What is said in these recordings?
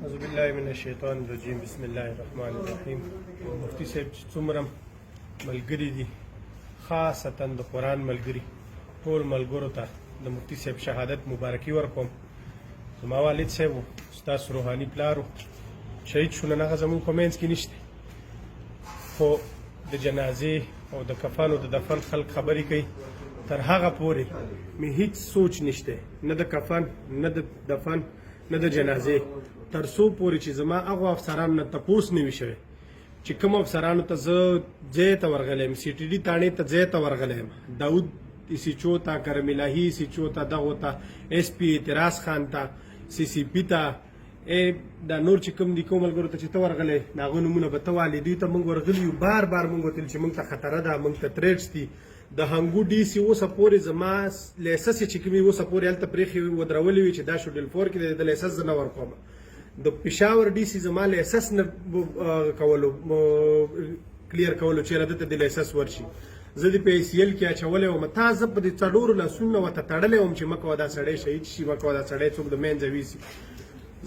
اعوذ بالله من الشیطان الرجیم بسم الله الرحمن الرحیم. مفتی صاحب چې څومره ملګري دي، خاصتا د قرآن ملګري، ټول ملګرو ته د مفتی صاحب شهادت مبارکي ورکوم. زما والد صاحب و، ستاسو روحاني پلار و، شهید شو، نن هغه زموږ په منځ کې نشته، خو د جنازې او د کفن او د دفن خلک خبرې کوي. تر هغه پورې مې هیڅ سوچ نشته، نه د کفن نه د دفن نه د جنازې، تر څو پورې چې زما هغو افسرانو نه تپوس نه وي شوی چې کوم افسرانو ته زه ځای ته ورغلی یم، سی ټي ډي تاڼې ته ځای ته ورغلی یم، داود ایسیچو ته، کرم الهي ایسیچو ته، دغو ته، ایس پي اعتراض خان ته، سی سی پي ته، دا نور چې کوم دي کوم ملګرو ته چې ته ورغلی، د هغو نومونه به ته والې. دوی ته موږ ورغلي یو، بار بار موږ وتل چې موږ ته خطره ده، موږ ته تریټس دي. د هنګو ډي سي اوسه پورې زما لیسس چې کومې اوسه پورې هلته پرېښې ودرولې وي چې دا شډل 4 کې د لیسس زه نه ورکوم. د پېښور ډي سي زما لیسس نه کولو، کلیر کولو چې دته د لیسس ورشي. زه د پی سی ایل کې اچولی وم، تا زه په دې څلورو لاسونو ورته تړلی وم چې مه کوه دا سړی شهید شي، مه کوه دا سړی څوک د منځه ویسي.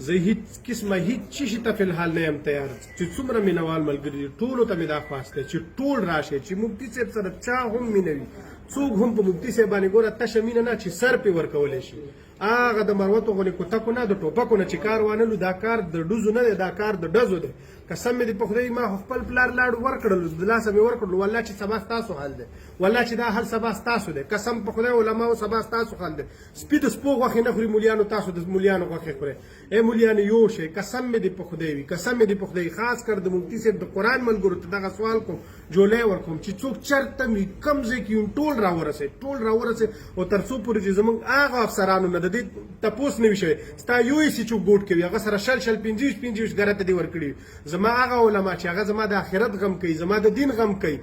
زه هیڅ قسمه هیڅ شي ته فلحال نه یم تیار. چې څومره مینوال ملګري دي ټولو ته مې دا خواست دی چې ټول راشئ، چې مفتي صاحب سره چا هم مینه وي، څوک هم په مفتي صاحب باندې ګوره تشه مینه نه چې سر پې ورکولی شي. هغه د مروتو غونې کوتکو نه، د ټوپکو نه چې کار وانلو، دا کار د ډوزو نه دی، دا کار د ډزو دی. قسم مې دې په خدای، ما خپل پلار لاړ ورکړلو، د لاسه مې ورکړلو، والله چې سبا ستاسو حال دی، والله چې دا حال سبا ستاسو دی، قسم په خدای علماو سبا ستاسو حال دی. سپي د سپو غوښې نه خوري، مولیانو تاسو د مولیانو غوښې خورئ. ای مولیانو یو شئ، قسم مې دې په خدای وي، قسم مې دې په خدای. خاص کر د مفتي صاحب د قرآن ملګرو ته دغه سوال کوم، جولی ورکوم چې څوک چېرته وي، کوم ځای کې وي، ټول راورسئ، ټول راورسئ. او تر څو پورې چې زموږ هغه افسرانو نه د دې تپوس نه وي شوی، ستا یو ایسي چې ګوټ کوي هغه سره شل 25 ګره ته دې ورکړي. زما هغه علما چې هغه زما د آخرت غم کوي، زما د دین غم کوي،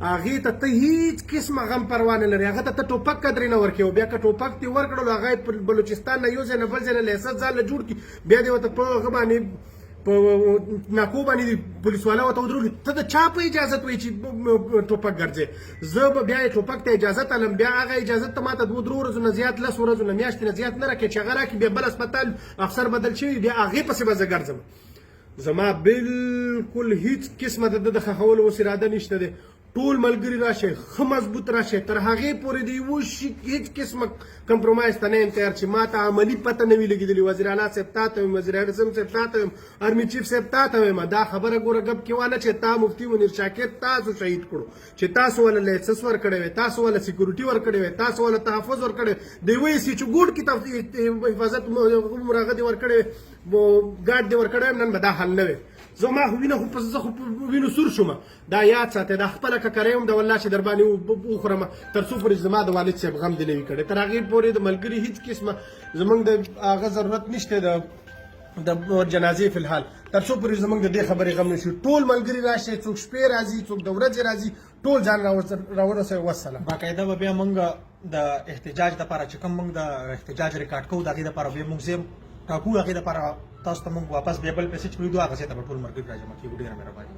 هغې ته ته هیڅ قسمه غم پروا نه لري. هغه ته ته ټوپک قدرې نه ورکوې، بیا که ټوپک دې ورکړلو، هغه یې په بلوچستان نه یو ځای نه بل ځای نه لیسس ځان له جوړ کړي، بیا دې ورته په هغه باندې په ناکو باندې پولیس والا ورته ودرولي. ته د چا په اجازت وایي چې ټوپک ګرځې؟ زه به بیا یې ټوپک ته اجازت الم، بیا هغه اجازت ته ماته 2 ورځو نه زیات، 10 ورځو نه، میاشتې نه زیات نه راکړې چې هغه راکړي. بیا بل هسپتال افسر بدل شوي، بیا هغې پسې به زه ګرځم. زما بالکل هیڅ قسمه د د ښخولو اوس اراده نشته دی. ټول ملګري راشئ، ښه مضبوط راشئ، تر هغې پورې د یوه شي هیڅ قسمه کمپرومایز ته نه یم تیار چې ما ته عملي پته نه وي لګېدلې. وزیر اعلی صاحب تا ته ویم، وزیر اعظم صاحب تا ته ویم، آرمي چیف صاحب تا ته ویم، دا خبره ګوره ګپ کې وانه چې تا مفتي منیر شاکر تاسو شهید کړو، چې تاسو وله لیسس ورکړی وی، تاسو وله سیکورټي ورکړی وی، تاسو وله تحفظ ورکړی وی، د یوه ایسي چې ګوډ کې حفاظت هغه دې ورکړی وی، ګارډ دې ورکړی وی، نن به دا حل نه وی. زما خو وینه خو زه خو وینو سور شوم. دا یاد ساتئ، دا خپله ککری یم د والله چې در باندې وخورم، تر څو پورې زما د والد صاحب غم دې نه وي کړی. تر هغې پورې د ملګري هېڅ قسمه زموږ د هغه ضرورت نشته د جنازې فی الحال، تر څو پورې زموږ د دې خبرې غم نه شي. ټول ملګري راشئ، څوک شپې راځي، څوک د ورځې راځي، ټول ځان راورسوئ. والسلام. باقاعده به بیا موږ د احتجاج دپاره چې کوم موږ د احتجاج ریکارډ کوو، د هغې دپاره بیا موږ ځای ټاکو، هغې دپاره تاسو ته موږ واپس بیا بل پیسې چې ویډیو هغه ځای ته به ټول ملګري راجمع کېږو. ډېره مهرباني.